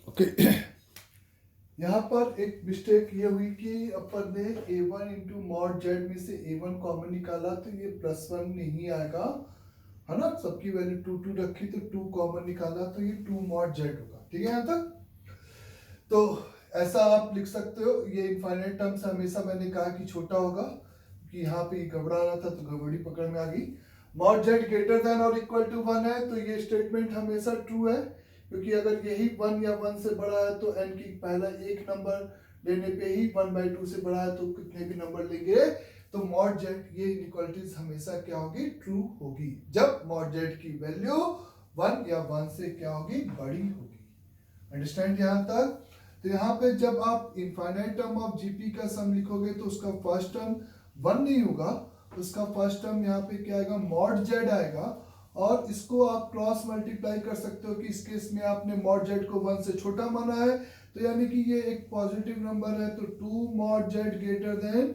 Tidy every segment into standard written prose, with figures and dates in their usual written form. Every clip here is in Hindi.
ओके यहाँ पर एक मिस्टेक ये हुई कि अपन ने a1 इंटू मॉड जेड में से a1 कॉमन निकाला तो ये +1 नहीं आएगा, है ना। सबकी वैल्यू 2 2 रखी तो 2 कॉमन निकाला तो ये 2 मॉड जेड होगा। ठीक है यहाँ तक। तो ऐसा आप लिख सकते हो। ये इनफाइनाइट टर्म्स हमेशा मैंने कहा कि छोटा होगा, कि यहाँ पे घबरा रहा था तो गड़बड़ी पकड़ में आ गई। मॉड जेड ग्रेटर देन और इक्वल टू 1 है तो ये स्टेटमेंट हमेशा ट्रू है, क्योंकि अगर यही 1 या 1 से बड़ा है तो n की पहला एक नंबर लेने पे ही 1/2 से बड़ा है तो कितने भी नंबर लेंगे तो मॉड जेड ये इनइक्वालिटीज हमेशा क्या होगी, ट्रू होगी, जब मॉड जेड की वैल्यू 1 या 1 से क्या होगी, बड़ी होगी। अंडरस्टैंड यहाँ तक। तो यहाँ पे जब आप इनफाइनाइट टर्म ऑफ जीपी का सम लिखोगे तो उसका फर्स्ट टर्म 1 नहीं होगा, उसका फर्स्ट टर्म यहाँ पे क्या आएगा, मॉड जेड आएगा। और इसको आप क्रॉस मल्टीप्लाई कर सकते हो कि इस केस में आपने मॉड जेड को 1 से छोटा माना है तो यानी कि ये एक पॉजिटिव नंबर है तो 2 mod Z greater than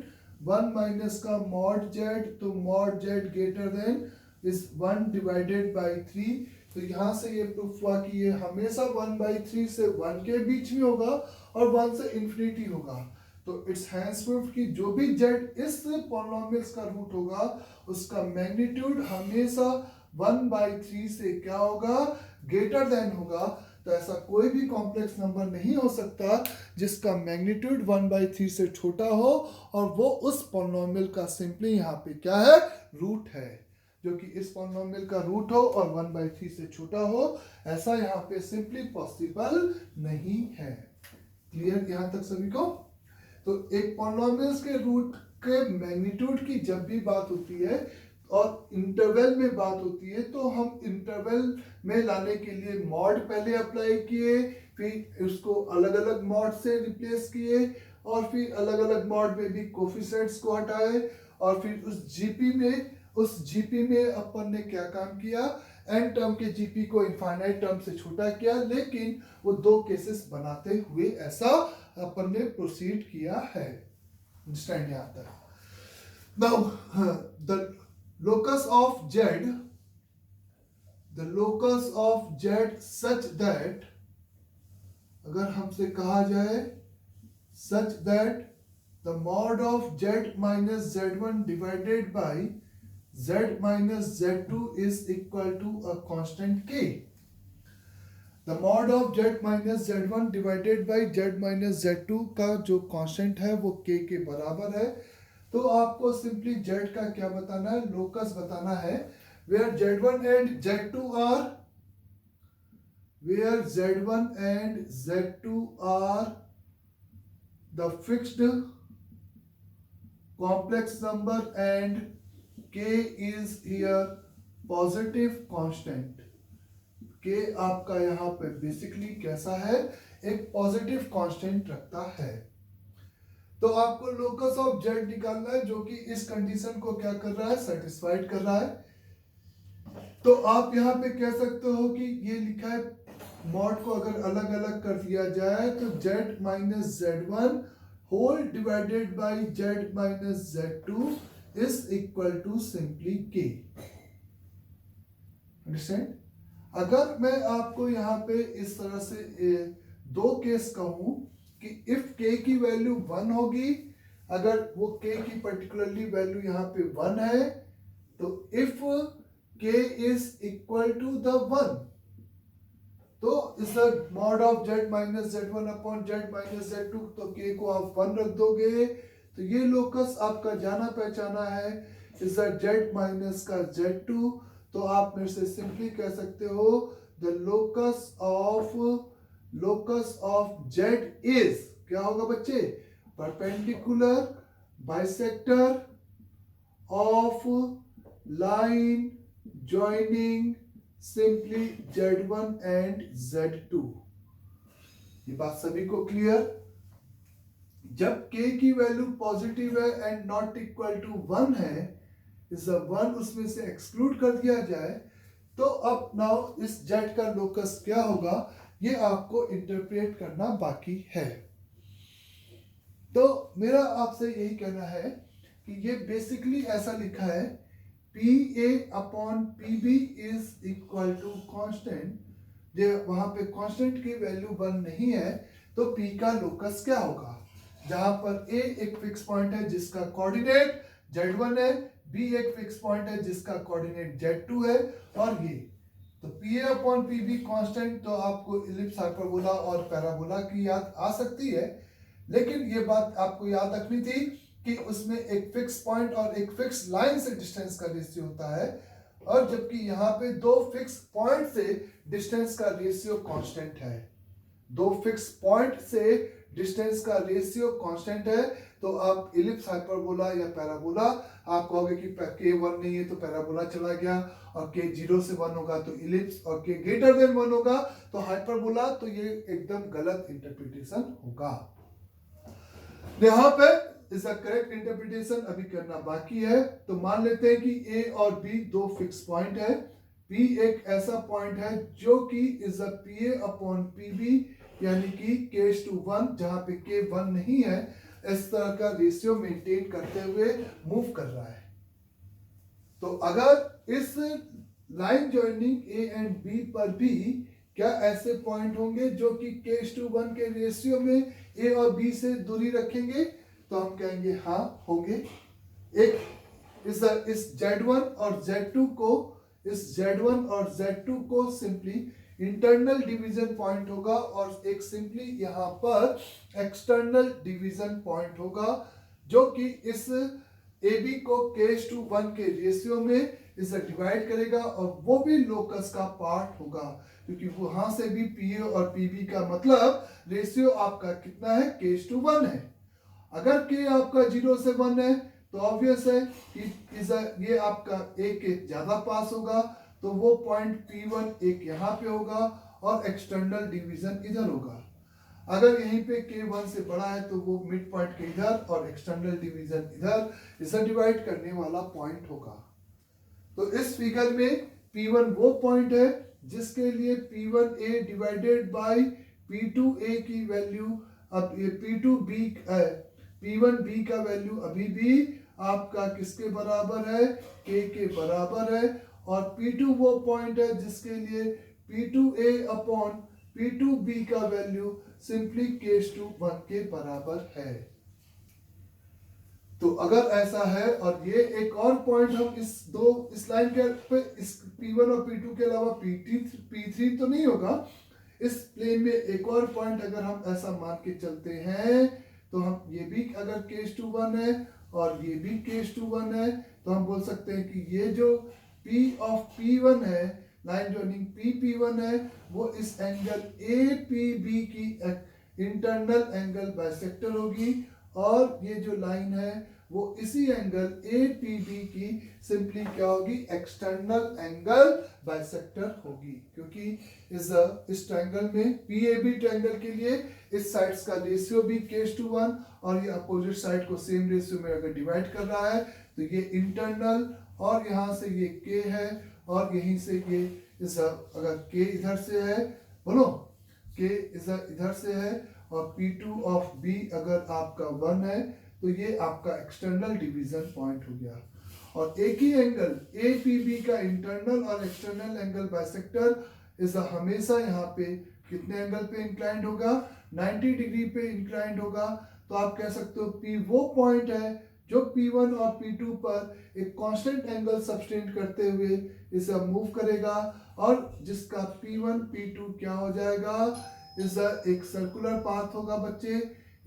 1 minus का मॉड जेड, तो मॉड जेड ग्रेटर देन इस 1 डिवाइडेड बाई 3। तो यहाँ से ये प्रूफ हुआ कि ये हमेशा 1/3 से 1 के बीच में होगा और 1 से इंफिनिटी होगा। तो इट्स हैंस प्रूफ कि जो भी जेड इस पॉलिनोमियल्स का रूट होगा उसका मैग्नीट्यूड हमेशा 1/3 से क्या होगा, ग्रेटर देन होगा। तो ऐसा कोई भी कॉम्प्लेक्स नंबर नहीं हो सकता जिसका मैग्नीट्यूड 1/3 से छोटा हो और वो उस पॉलिनोमियल का सिंपली यहाँ पे क्या है, रूट है, जो कि इस पॉलिनोमियल का रूट हो और 1/3 से छोटा हो। ऐसा यहाँ पे सिंपली पॉसिबल नहीं है। क्लियर यहाँ तक सभी को। तो एक पॉलिनोमियल्स के रूट के मैग्नीट्यूड की जब भी बात होती है और इंटरवल में बात होती है तो हम इंटरवल में लाने के लिए मॉड पहले अप्लाई किए, फिर उसको अलग अलग मॉड से रिप्लेस किए और फिर अलग अलग मॉड में भी कोफिशिएंट्स को हटाए और फिर उस जीपी में अपन ने क्या काम किया, एन टर्म के जीपी को इनफाइनाइट टर्म से छोटा किया, लेकिन वो दो केसेस बनाते हुए ऐसा अपन ने प्रोसीड किया है। अंडरस्टैंड यहाँ तक। Now the locus of z such that, अगर हमसे कहा जाए such that the mod of z minus z1 divided by z minus z2 is equal to a constant k. The mod of z minus z1 divided by z minus z2 का जो कांस्टेंट है वो k के बराबर है। तो आपको सिंपली z का क्या बताना है, लोकस बताना है, where z1 and z2 are the fixed complex number and k is here positive constant। k आपका यहाँ पे बेसिकली कैसा है, एक पॉजिटिव कांस्टेंट रखता है। तो आपको लोकस ऑफ जेड निकालना है जो कि इस कंडीशन को क्या कर रहा है, सेटिस्फाइड कर रहा है। तो आप यहाँ पे कह सकते हो कि ये लिखा है, मॉड को अगर अलग अलग कर दिया जाए तो z minus z1 whole divided by z minus z2 is equal to simply k। Understand. अगर मैं आपको यहाँ पे इस तरह से दो केस कहूं कि इफ k की वैल्यू 1 होगी, अगर वो k की पर्टिकुलरली वैल्यू यहाँ पे 1 है तो if k is equal to the 1 तो इस mod of z minus z1 upon z minus z2, तो k को आप 1 रख दोगे तो ये लोकस आपका जाना पहचाना है इस z माइनस का z2। तो आप मेरे से सिंपली कह सकते हो the locus of z is क्या होगा बच्चे, perpendicular bisector of line joining simply z1 and z2। ये बात सभी को क्लियर। जब k की वैल्यू पॉजिटिव है एंड नॉट इक्वल टू 1 है, इस 1 उसमें से एक्सक्लूड कर दिया जाए तो अब नाउ इस z का लोकस क्या होगा ये आपको इंटरप्रेट करना बाकी है। तो मेरा आपसे यही कहना है कि ये बेसिकली ऐसा लिखा है PA upon PB is equal to constant. जो वहां पे कांस्टेंट की वैल्यू 1 नहीं है, तो P का लोकस क्या होगा? जहां पर A एक फिक्स पॉइंट है जिसका कोऑर्डिनेट z1 है, B एक फिक्स पॉइंट है जिसका कोऑर्डिनेट z2 है, और ये तो PA अपॉन PB कांस्टेंट, तो आपको इलिप्स, हाइपरबोला और पैराबोला की याद आ सकती है। लेकिन ये बात आपको याद रखनी थी कि उसमें एक फिक्स पॉइंट और एक फिक्स लाइन से डिस्टेंस का रेशियो होता है, और जबकि यहाँ पे दो फिक्स पॉइंट से डिस्टेंस का रेशियो कांस्टेंट है। दो फिक्स पॉइंट से डिस्टेंस का रेशियो कांस्टेंट है, तो आप इलिप्स, हाइपरबोला या पैराबोला, आप कहोगे कि k1 नहीं है तो पैराबोला चला गया, और k 0 से 1 होगा तो इलिप्स, और k ग्रेटर देन 1 होगा तो हाइपरबोला, तो ये एकदम गलत इंटरप्रिटेशन होगा। यहाँ पे इस करेक्ट इंटरप्रिटेशन अभी करना बाकी है। तो मान लेते हैं कि A और B दो फिक्स पॉइंट है, P एक ऐसा पॉइंट है जो कि is a PA upon PB, यानी कि k/1, जहां पे k 1 नहीं है, इस तरह का रेशियो मेंटेन करते हुए मूव कर रहा है। तो अगर इस line joining A and B पर भी क्या ऐसे पॉइंट होंगे जो कि k/1 के रेशियो में A और B से दूरी रखेंगे? तो हम कहेंगे हाँ होंगे। एक इस Z1 और Z2 को, इस Z1 और Z2 को सिंपली इंटरनल डिवीजन पॉइंट होगा, और एक सिंपली यहाँ पर एक्सटर्नल डिवीजन पॉइंट होगा, जो कि इस AB को k/1 के रेशियो में इसे डिवाइड करेगा, और वो भी लोकस का पार्ट होगा, क्योंकि वहां से भी PA और PB का मतलब रेशियो आपका कितना है? k/1 है। अगर k आपका 0 से 1 है तो ऑब्वियस है कि ये आपका A के ज्यादा पास होगा, तो वो पॉइंट P1 एक यहाँ पे होगा और एक्सटर्नल डिवीजन इधर होगा। अगर यहीं पे k1 से बड़ा है तो वो मिड पॉइंट के इधर और एक्सटर्नल डिवीजन इधर, इसे डिवाइड करने वाला पॉइंट होगा। तो इस फिगर में P1 वो पॉइंट है जिसके लिए P1A डिवाइडेड बाय P2A की वैल्यू, अब ये P1B का वैल्यू अभी भी आपका किसके बराबर है? k के बराबर है। और P2 वो पॉइंट है जिसके लिए P2A अपॉन P2B का वैल्यू सिंपली k/1 के बराबर है। तो अगर ऐसा है, और ये एक और पॉइंट हम इस लाइन के पे, इस P1 और P2 के अलावा P3 तो नहीं होगा, इस प्लेन में एक और पॉइंट अगर हम ऐसा मान के चलते हैं, तो हम ये भी अगर k/1 है और ये भी k/1 है, तो हम बोल सकते हैं कि ये जो P ऑफ P1 है, लाइन जॉइनिंग PP1 है, वो इस एंगल APB की इंटरनल एंगल बाइसेक्टर होगी, और ये जो लाइन है वो इसी एंगल APB की सिंपली क्या होगी? एक्सटर्नल एंगल बाइसेक्टर होगी, क्योंकि इस ट्रायंगल में PAB ट्रायंगल के लिए इस साइड्स का रेशियो भी k/1, और ये अपोजिट साइड को सेम रेशियो में अगर डिवाइड कर रहा है तो ये इंटरनल, और यहाँ से ये k है, और यहीं से ये अगर k इधर से है, बोलो k इधर से है, और P2 ऑफ B अगर आपका 1 है, तो ये आपका एक्सटर्नल डिवीजन पॉइंट हो गया। और एक ही एंगल APB का इंटरनल और एक्सटर्नल एंगल बाइसेक्टर हमेशा यहाँ पे कितने एंगल पे इंक्लाइंड होगा? 90 डिग्री पे इंक्लाइंड होगा। तो आप कह सकते हो P वो पॉइंट है जो P1 और P2 पर एक कांस्टेंट एंगल सब्सटेंड करते हुए इसे मूव करेगा, और जिसका P1 P2 क्या हो जाएगा? एक सर्कुलर पाथ होगा बच्चे,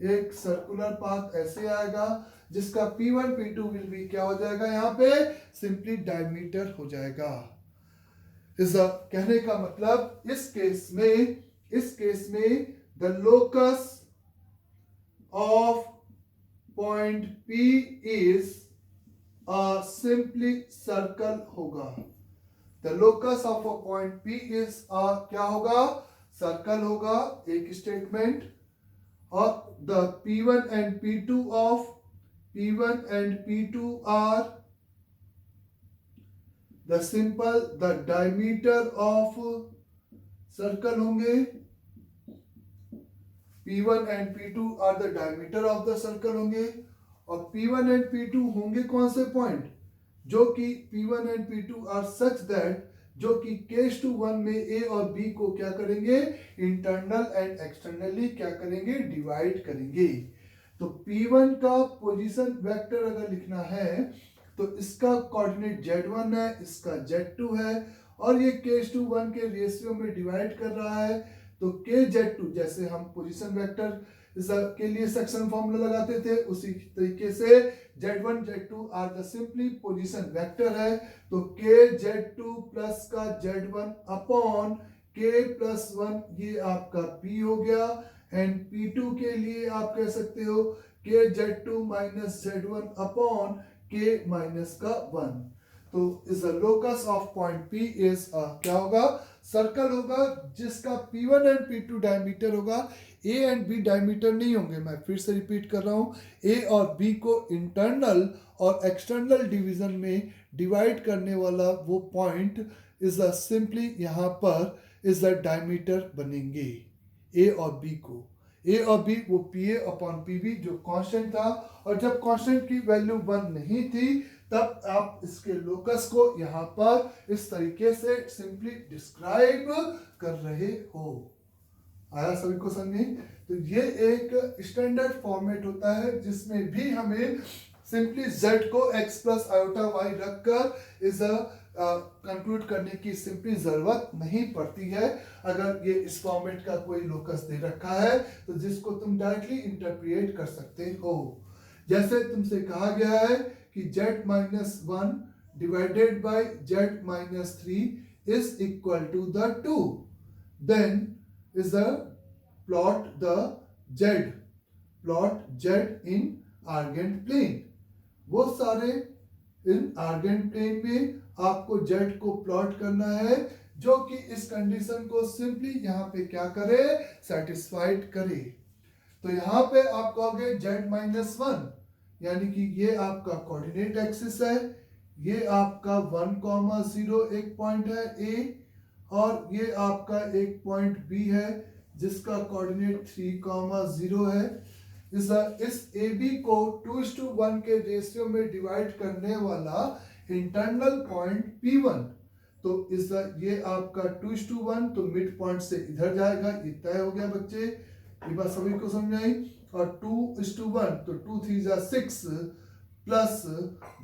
एक सर्कुलर पाथ ऐसे आएगा जिसका P1 P2 विल भी क्या हो जाएगा? यहाँ पे सिंपली डायमीटर हो जाएगा। कहने का मतलब इस केस में the locus of point P is simply circle होगा। The locus of a point P is क्या होगा? सर्कल होगा, एक स्टेटमेंट। और the P1 and P2 are the diameter of circle होंगे। P1 and P2 are the diameter of the circle होंगे, और P1 and P2 होंगे कौन से पॉइंट? जो कि P1 and P2 are such that जो कि केस टू वन में ए और बी को क्या करेंगे, इंटरनल एंड एक्सटर्नली क्या करेंगे, डिवाइड करेंगे। तो P1 का पोजीशन वेक्टर अगर लिखना है तो इसका कोऑर्डिनेट Z1 है, इसका Z2 है, और ये केस टू वन के रेशियो में डिवाइड कर रहा है। तो के Z2 जैसे हम पोजीशन वेक्टर के लिए सेक्शन फॉर्मूला लगाते थे, उसी तरीके से Z1 Z2 are the simply position vector है। तो के Z2 प्लस का Z1 अपॉन के प्लस 1 ये आपका P हो गया, एंड P2 के लिए आप कह सकते हो के Z2 माइनस Z1 अपॉन के माइनस का 1। तो is the locus of point P is क्या होगा, सर्कल होगा जिसका P1 एंड P2 डायमीटर होगा, A एंड B डायमीटर नहीं होंगे। मैं फिर से रिपीट कर रहा हूं, A और B को इंटरनल और एक्सटर्नल डिवीजन में डिवाइड करने वाला वो पॉइंट इज द सिंपली यहाँ पर इज द डायमीटर बनेंगे A और B को। A और B वो PA अपॉन PB जो कांस्टेंट था, और जब कांस्टेंट की वैल्यू 1 नहीं थी तब आप इसके लोकस को यहाँ पर इस तरीके से सिंपली डिस्क्राइब कर रहे हो। आया सभी को समझ? तो ये एक स्टैंडर्ड फॉर्मेट होता है जिसमें भी हमें सिंपली z को x प्लस आयोटा y रखकर इस कंक्लूड करने की सिंपली जरूरत नहीं पड़ती है। अगर ये इस फॉर्मेट का कोई लोकस दे रखा है तो जिसको तुम डायरेक्टली इंटरप्रिएट कर सकते हो। जैसे तुमसे कहा गया है कि z minus 1 divided by z minus 3 is equal to the 2, then is the plot z in argand plane। वो सारे इन आर्गेंट प्लेन में आपको z को प्लॉट करना है जो कि इस कंडीशन को सिंपली यहाँ पे क्या करे, सेटिस्फाइड करे। तो यहाँ पे आप कहोगे z माइनस 1 यानी कि ये आपका कोऑर्डिनेट एक्सिस है, ये आपका 1,0 एक पॉइंट है A, और ये आपका एक पॉइंट B है जिसका कोऑर्डिनेट 3,0 है। इस AB को 2:1 के रेशियो में डिवाइड करने वाला इंटरनल पॉइंट P1। तो ये आपका 2:1, तो मिड पॉइंट से इधर जाएगा, ये तय हो गया बच्चे, ये बात सभी को समझ आई। और 2:1 तो 2 3 जा 6 प्लस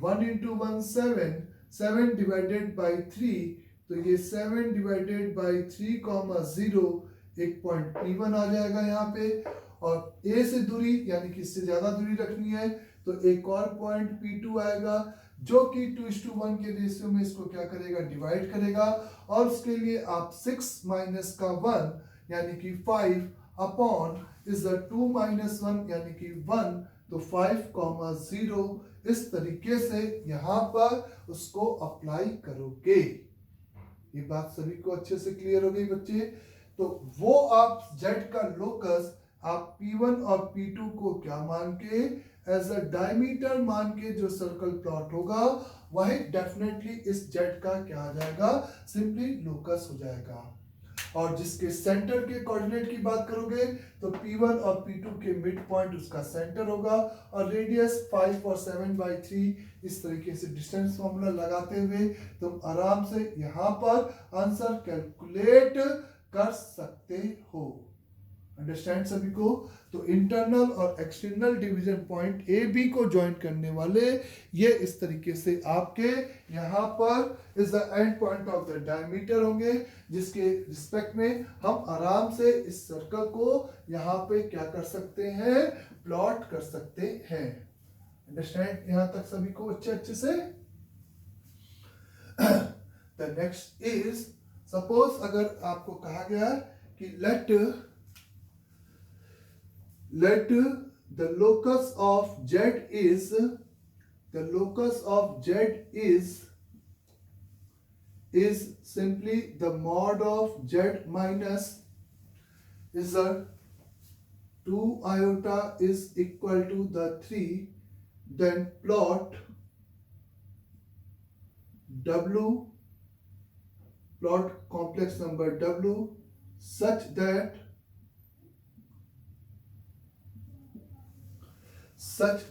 1 into 1 7, 7 डिवाइडेड बाई 3, तो ये 7 डिवाइडेड बाई 3,0 एक पॉइंट P1 आ जाएगा यहाँ पे। और A से दूरी यानी कि इससे ज्यादा दूरी रखनी है तो एक और पॉइंट P2 आएगा जो कि 2:1 के रेशियो में इसको क्या करेगा, डिवाइड करेगा। और उसके लिए आप 6 माइनस का 1 यानी कि 5 अपॉन इज द 2 माइनस 1 यानी कि 1, तो 5,0 इस तरीके से यहाँ पर उसको अप्लाई करोगे। ये बात सभी को अच्छे से क्लियर हो गई बच्चे? तो वो आप z का लोकस आप P1 और P2 को क्या मान के, एज अ डायमीटर मान के जो सर्कल प्लॉट होगा वही डेफिनेटली इस z का क्या आ जाएगा, सिंपली लोकस हो जाएगा। और जिसके सेंटर के कोऑर्डिनेट की बात करोगे तो P1 और P2 के मिड पॉइंट उसका सेंटर होगा, और रेडियस 5 और 7/3 इस तरीके से डिस्टेंस फॉर्मूला लगाते हुए तुम आराम से यहाँ पर आंसर कैलकुलेट कर सकते हो। अंडरस्टैंड सभी को? तो इंटरनल और external division point A B को ज्वाइन करने वाले ये इस तरीके से आपके यहाँ पर is the end point of the diameter होंगे, जिसके रिस्पेक्ट में हम आराम से इस सर्कल को यहाँ पे क्या कर सकते हैं, प्लॉट कर सकते हैं। अंडरस्टैंड यहाँ तक सभी को अच्छे से? द नेक्स्ट इज, सपोज अगर आपको कहा गया कि let the locus of z is simply the mod of z minus is the 2 iota is equal to the 3, then plot complex number w such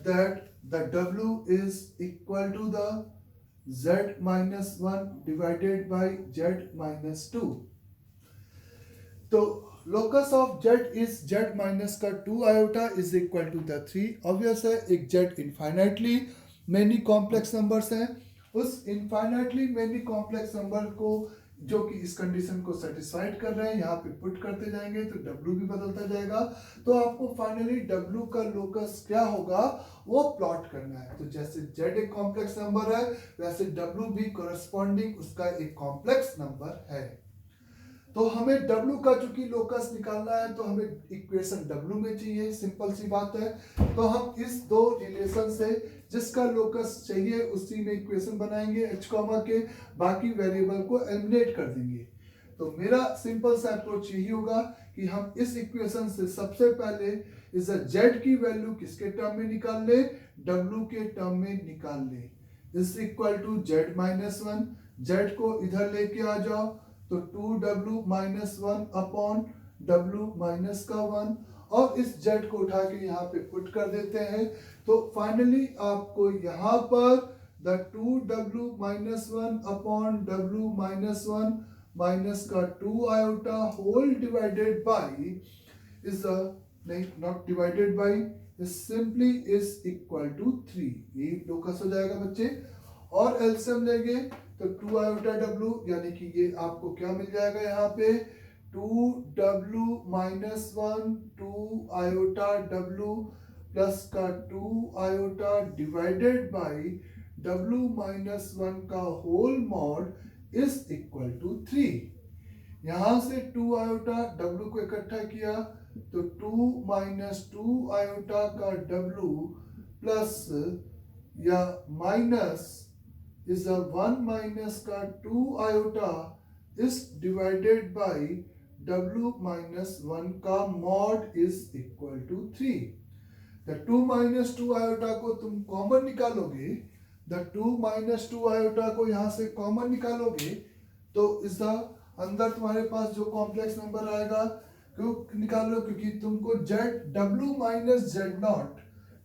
that the w is equal to the z minus 1 divided by z minus 2. तो locus of z is z minus का 2 iota is equal to the 3. obvious है, एक z infinitely many complex numbers हैं, उस infinitely many complex number को जो कि इस कंडीशन को सेटिस्फाइड कर रहे हैं यहाँ पे पुट करते जाएंगे तो W भी बदलता जाएगा। तो आपको फाइनली W का लोकस क्या होगा वो प्लॉट करना है। तो जैसे Z एक कॉम्प्लेक्स नंबर है वैसे W भी कोरस्पॉन्डिंग उसका एक कॉम्प्लेक्स नंबर है। तो हमें W का चूंकि लोकस निकालना है तो हमें इक्वेशन W में चाहिए, सिंपल सी बात है। तो हम इस दो रिलेशन से जिसका लोकस चाहिए उसी में इक्वेशन बनाएंगे h कॉमा के, बाकी वेरिएबल को एलिमिनेट कर देंगे। तो मेरा सिंपल सा अप्रोच यही होगा कि हम इस इक्वेशन से सबसे पहले इस z की वैल्यू किसके टर्म में निकाल ले, W के टर्म में निकाल ले। Is equal to z minus 1, z को इधर लेके आ जाओ तो 2w minus 1 upon w minus का 1 और इस z को उठा के यहाँ पे पुट कर देते हैं। तो फाइनली आपको यहाँ पर the 2w minus 1 upon w minus 1 minus का 2 iota whole divided by is नहीं not divided by is simply is equal to 3। ये लोकस हो जाएगा बच्चे। और एलसीएम लेंगे तो 2 आयोटा w यानी कि ये आपको क्या मिल जाएगा यहाँ पे 2w minus 1 2 iota w plus का 2 iota divided by w minus 1 का whole mod is equal to 3। यहाँ से 2 आयोटा w को इकट्ठा किया तो 2 माइनस 2 आयोटा का w प्लस या माइनस is a 1 minus का 2 iota is divided by w minus 1 का mod is equal to 3। the 2 minus 2 iota को तुम कॉमन निकालोगे, the 2 minus 2 iota को यहाँ से कॉमन निकालोगे तो इस अंदर तुम्हारे पास जो कॉम्प्लेक्स नंबर आएगा क्यों निकालो, क्योंकि तुमको z w minus z naught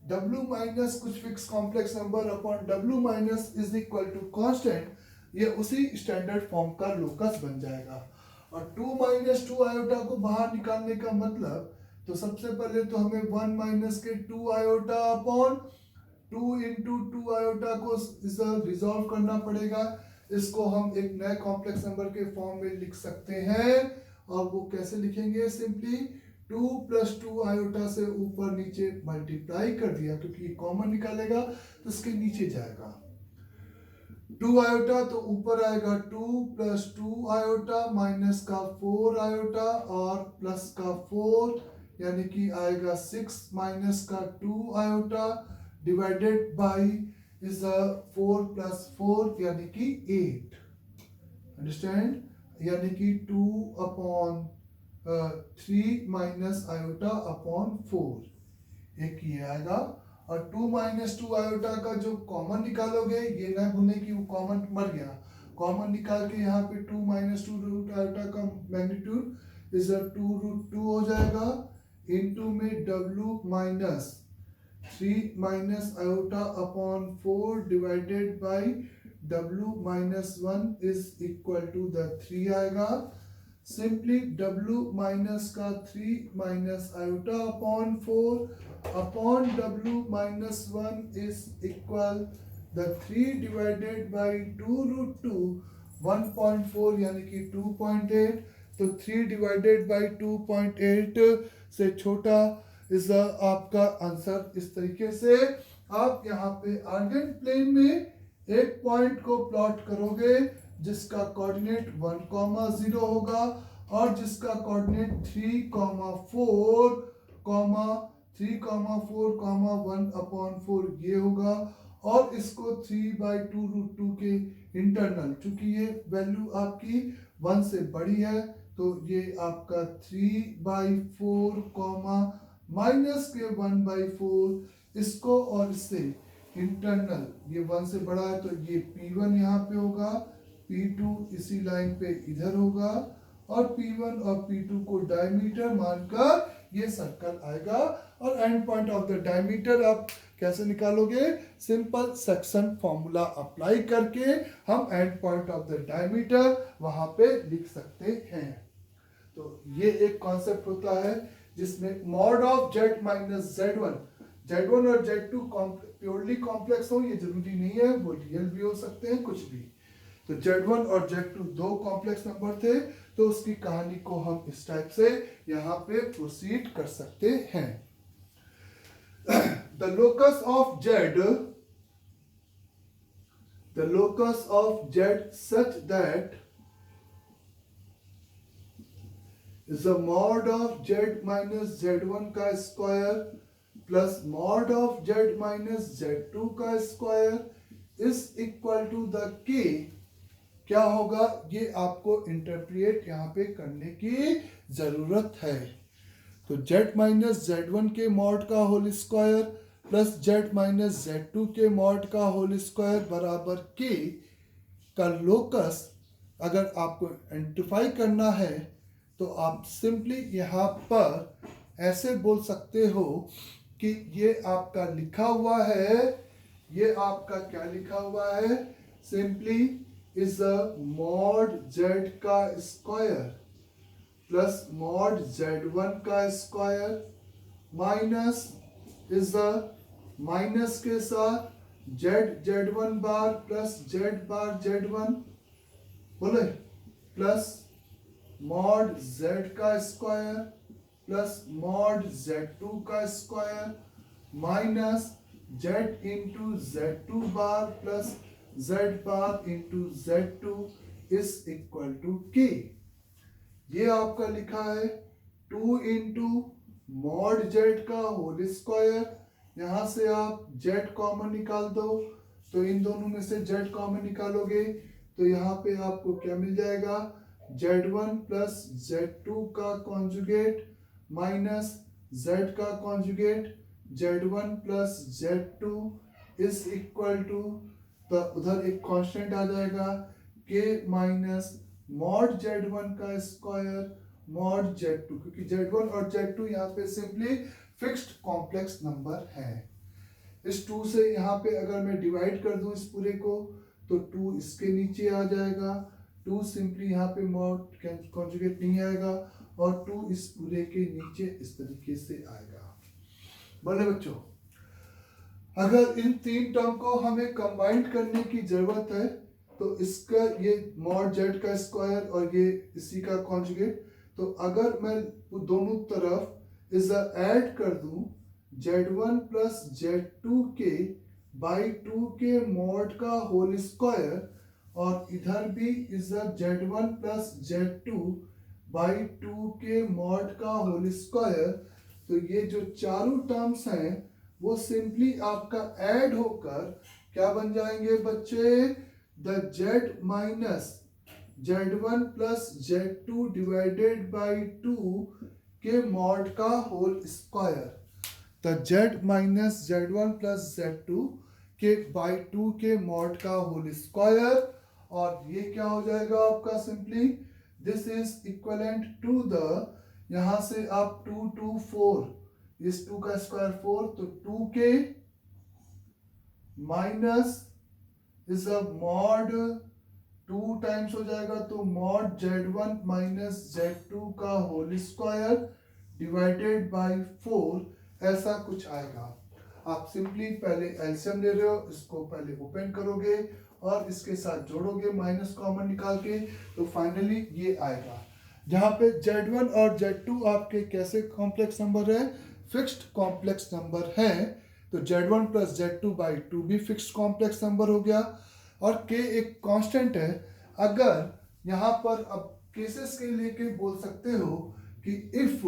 W minus कुछ fix complex number upon W minus is equal to constant, ये उसी स्टैंडर्ड फॉर्म का लोकस बन जाएगा। और 2 माइनस 2 आयोटा को बाहर निकालने का मतलब तो सबसे पहले तो हमें 1 माइनस के 2 आयोटा अपॉन 2 इंटू 2 आयोटा को रिजॉल्व करना पड़ेगा। इसको हम एक नए कॉम्प्लेक्स नंबर के फॉर्म में लिख सकते हैं और वो कैसे लिखेंगे, सिंपली 2 प्लस 2 आयोटा से ऊपर नीचे मल्टीप्लाई कर दिया क्योंकि कॉमन निकालेगा तो इसके नीचे जाएगा 2 आयोटा तो ऊपर आएगा 2 प्लस 2 आयोटा माइनस का 4 आयोटा और प्लस का 4 यानी कि आएगा 6 माइनस का 2 iota divided by is 4 plus 4 यानी कि 8। अंडरस्टैंड, यानी कि 2 अपॉन 3 माइनस आयोटा अपॉन 4 एक ये आएगा। और 2 माइनस 2 आयोटा का जो कॉमन निकालोगे ये ना भूलने कि वो कॉमन मर गया, कॉमन निकाल के यहाँ पे 2 माइनस 2 रूट आयोटा का मैग्नीट्यूड इज 2 रूट 2 हो जाएगा इनटू में w minus 3 minus iota upon 4 divided by w minus 1 is equal to the 3 आएगा। सिंपली w माइनस का 3 minus iota upon 4 upon w minus 1 is equal the 3 divided by 2 root 2 1.4 यानी कि 2.8। तो 3 डिवाइडेड बाई 2.8 से छोटा इस आपका आंसर। इस तरीके से आप यहाँ पे आर्गन प्लेन में एक पॉइंट को प्लॉट करोगे जिसका कोऑर्डिनेट 1,0 होगा और जिसका कोऑर्डिनेट 3,4, 1/4 ये होगा और इसको 3/2 रूट 2 के इंटरनल, चूंकि ये वैल्यू आपकी 1 से बड़ी है तो ये आपका 3/4 माइनस के 1/4 इसको और इससे इंटरनल ये 1 से बड़ा है तो ये P1 यहाँ पे होगा, P2 इसी लाइन पे इधर होगा और P1 और P2 को डायमीटर मानकर ये सर्कल आएगा और and point of the diameter आप कैसे निकालोगे? सिंपल सेक्शन फॉर्मूला अप्लाई करके हम and point of the diameter वहां पे लिख सकते हैं। तो ये एक कॉन्सेप्ट होता है जिसमें mod of Z minus Z one और जेड टू प्योरली कॉम्प्लेक्स हो, ये जरूरी नहीं है, वो रियल भी हो सकते हैं, कुछ भी। तो जेड1 और जेड2 दो कॉम्प्लेक्स नंबर थे, तो उसकी कहानी को हम इस टाइप से यहां पे प्रोसीड कर सकते हैं। The locus of z such that is the mod of z minus z1 का square plus mod of z minus z2 का square is equal to the k। क्या होगा ये आपको इंटरप्रिएट यहाँ पे करने की जरूरत है। तो z माइनस z1 के मॉड का whole square plus z minus z2 के मॉड का होल स्क्वायर बराबर k का लोकस अगर आपको आइडेंटिफाई करना है तो आप सिंपली यहाँ पर ऐसे बोल सकते हो कि ये आपका लिखा हुआ है, ये आपका क्या लिखा हुआ है, simply is a mod z का स्क्वायर प्लस मॉड z1 का square minus is a minus के साथ z1 bar plus z bar z1 बोले प्लस मॉड z का स्क्वायर प्लस मॉड z2 का square minus z into z2 bar plus z bar into z2 is equal to k। ये आपका लिखा है 2 इंटू मॉड z का होल स्क्वायर, यहां से आप z कॉमन निकाल दो, तो इन दोनों में से z कॉमन निकालोगे तो यहाँ पे आपको क्या मिल जाएगा, z1 प्लस z2 का कॉन्जुगेट माइनस z का conjugate z1 plus z2 is equal to, तो उधर एक कांस्टेंट आ जाएगा k माइनस मॉड z1 का स्क्वायर मॉड z2, क्योंकि z1 और z2 यहाँ पे सिंपली फिक्स्ड कॉम्प्लेक्स नंबर है। इस 2 से यहाँ पे अगर मैं डिवाइड कर दूं इस पूरे को तो 2 इसके नीचे आ जाएगा, 2 सिंपली यहाँ पे मॉड कॉन्जुगेट नहीं आएगा और 2 इस पूरे के नीचे इस तरीके से आएगा। बोले बच्चों, अगर इन 3 टर्म को हमें कंबाइंड करने की जरूरत है तो इसका ये मॉड z का स्क्वायर और ये इसी का कॉन्जुगेट, तो अगर मैं दोनों तरफ इस ऐड कर दूं z1 प्लस z2 के बाई 2 के मॉड का होल स्क्वायर और इधर भी is z1 plus z2 by 2 के मॉड का होल स्क्वायर, तो ये जो चारों टर्म्स हैं वो सिंपली आपका ऐड होकर क्या बन जाएंगे बच्चे, the z minus z1 plus z2 divided by 2 के मॉड का whole square. The z minus z1 plus z2 के बाई 2 के मॉड का होल स्क्वायर, और ये क्या हो जाएगा आपका, simply this is equivalent to the, यहां से आप 2 2 4, इस 2 का स्क्वायर 4, तो 2k minus is a mod 2 times हो जाएगा तो मॉड z1 माइनस z2 का होल स्क्वायर डिवाइडेड बाय 4, ऐसा कुछ आएगा। आप सिंपली पहले एलसीएम ले रहे हो, इसको पहले ओपन करोगे और इसके साथ जोड़ोगे माइनस कॉमन निकाल के, तो फाइनली ये आएगा जहां पे z1 और z2 आपके कैसे कॉम्प्लेक्स नंबर है, फिक्स्ड कॉम्प्लेक्स नंबर है, तो z1 प्लस z2 बाई 2 भी फिक्स्ड कॉम्प्लेक्स नंबर हो गया और k एक कांस्टेंट है। अगर यहाँ पर अब केसेस के लेके बोल सकते हो कि इफ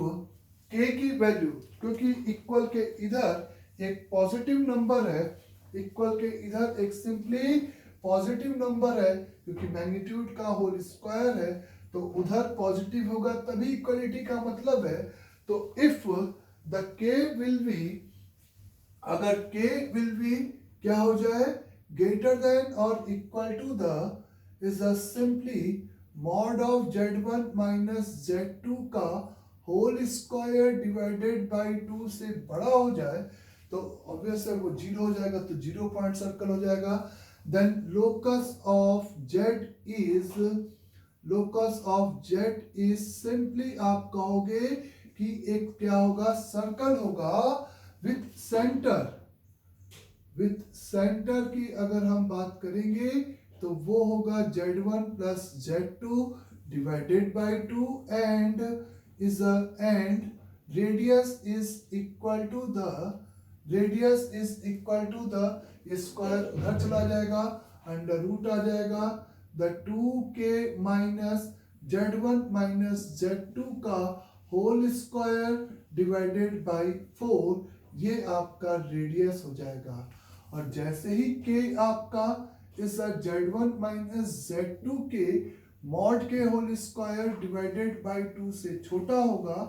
k की वैल्यू, क्योंकि इक्वल के इधर एक पॉजिटिव नंबर है, इक्वल के इधर एक सिंपली पॉजिटिव नंबर है, क्योंकि मैग्नीट्यूड का होल स्क्वायर है तो उधर पॉजिटिव होगा तभी इक्वलिटी का मतलब है। तो if the k will be, अगर k विल बी क्या हो जाए, ग्रेटर देन और equal to the is a simply mod of z1 minus z2 का होल स्क्वायर डिवाइडेड बाय 2 से बड़ा हो जाए, तो ऑब्वियस है वो 0 हो जाएगा, तो 0 पॉइंट सर्कल हो जाएगा। Then locus of z is simply आप कहोगे कि एक क्या होगा, सर्कल होगा विथ सेंटर की अगर हम बात करेंगे तो वो होगा Z1 plus Z2 divided by 2 and radius is equal to the square उधर चला जाएगा, अंडर रूट आ जाएगा, the 2k minus Z1 minus Z2 का होल स्क्वायर डिवाइडेड बाय 4, ये आपका रेडियस हो जाएगा। और जैसे ही k आपका इस Z1 माइनस Z2 के मॉड के होल स्क्वायर डिवाइडेड बाय 2 से छोटा होगा,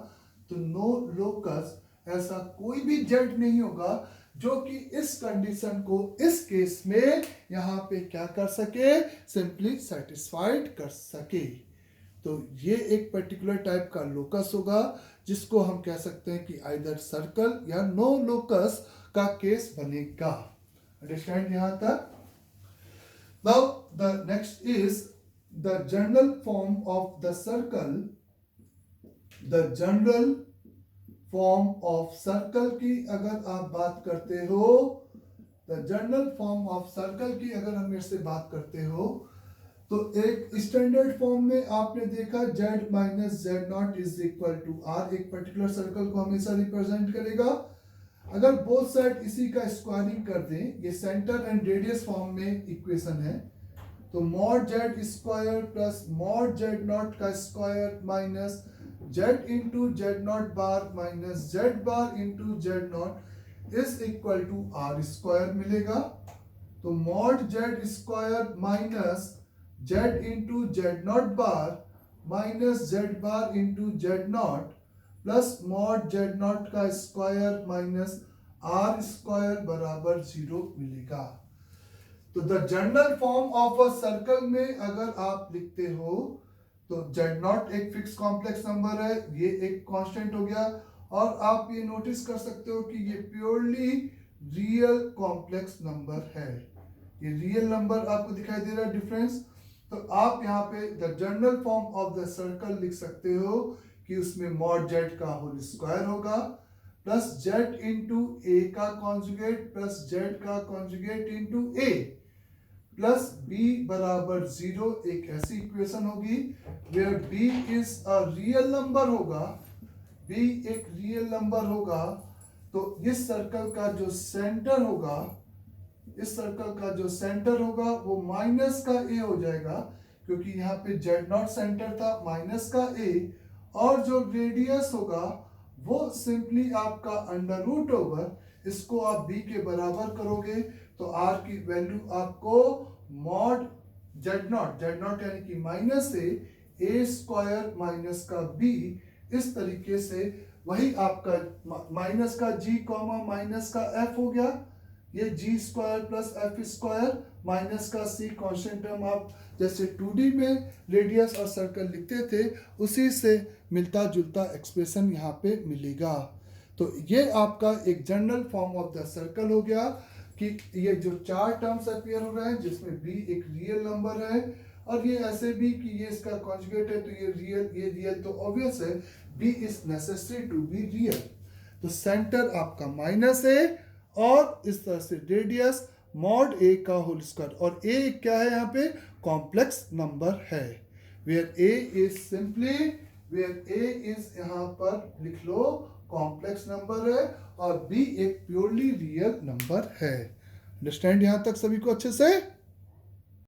तो नो लोकस, ऐसा कोई भी जेड नहीं होगा जो कि इस कंडीशन को इस केस में यहाँ पे क्या कर सके, सिंपली सेटिस्फाइड कर सके। तो ये एक पर्टिकुलर टाइप का लोकस होगा जिसको हम कह सकते हैं कि आइदर सर्कल या नो लोकस का केस बनेगा। अंडरस्टैंड यहाँ तक? Now the next is the general form of the circle. The general form of circle की अगर आप बात करते हो, the general form of circle की अगर हम मेरे से बात करते हो, तो एक स्टैंडर्ड फॉर्म में आपने देखा z minus z not is equal to r, एक पर्टिकुलर सर्कल को हमेशा रिप्रेजेंट करेगा। अगर बोथ साइड इसी का स्क्वायरिंग कर दें, ये सेंटर एंड रेडियस फॉर्म में इक्वेशन है, तो mod z square plus mod z naught का square minus z into z naught bar minus z bar into z not is equal to r square मिलेगा। तो mod z square minus z into z naught bar minus z bar into z naught plus mod z naught का स्क्वायर माइनस आर स्क्वायर बराबर 0 मिलेगा। तो the general form of a circle में अगर आप लिखते हो तो जेड नॉट एक फिक्स कॉम्प्लेक्स नंबर है, ये एक कांस्टेंट हो गया, और आप ये नोटिस कर सकते हो कि ये प्योरली रियल कॉम्प्लेक्स नंबर है, ये रियल नंबर आपको दिखाई दे रहा है डिफरेंस। तो आप यहाँ पे the general form of the circle लिख सकते हो कि उसमें मॉड जेड का होल स्क्वायर होगा प्लस जेड इंटू ए का कॉन्जुगेट प्लस जेड का conjugate into a plus b बराबर 0, एक ऐसी इक्वेशन होगी where b is a real number होगा, बी एक रियल नंबर होगा। तो इस सर्कल का जो सेंटर होगा, इस सर्कल का जो सेंटर होगा वो माइनस का ए हो जाएगा, क्योंकि यहाँ पे जेड नॉट सेंटर था, माइनस का ए, और जो रेडियस होगा वो सिंपली आपका अंडर रूट ओवर, इसको आप b के बराबर करोगे तो r की वैल्यू आपको मॉड जेड नॉट यानी कि माइनस ए स्क्वायर माइनस का b, इस तरीके से वही आपका माइनस का g कॉमा माइनस का f हो गया, ये g square plus f square minus का c कांस्टेंट टर्म, आप जैसे 2D में रेडियस और सर्कल लिखते थे उसी से मिलता जुलता एक्सप्रेशन यहाँ पे मिलेगा। तो ये आपका एक general form of the circle हो गया कि ये जो चार टर्म्स अपीयर हो रहे हैं जिसमें b एक रियल नंबर है और ये ऐसे भी कि ये इसका कॉन्जुगेट है, तो ये रियल, तो ऑब्वियस है b is necessary to be real. तो सेंटर आपका माइनस है और इस तरह से रेडियस मॉड a का होल स्क्वायर, और a क्या है यहाँ पे, कॉम्प्लेक्स नंबर है, where a is simply, where a is यहाँ पर लिख लो कॉम्प्लेक्स नंबर है और b एक प्योरली रियल नंबर है। अंडरस्टैंड यहाँ तक सभी को अच्छे से?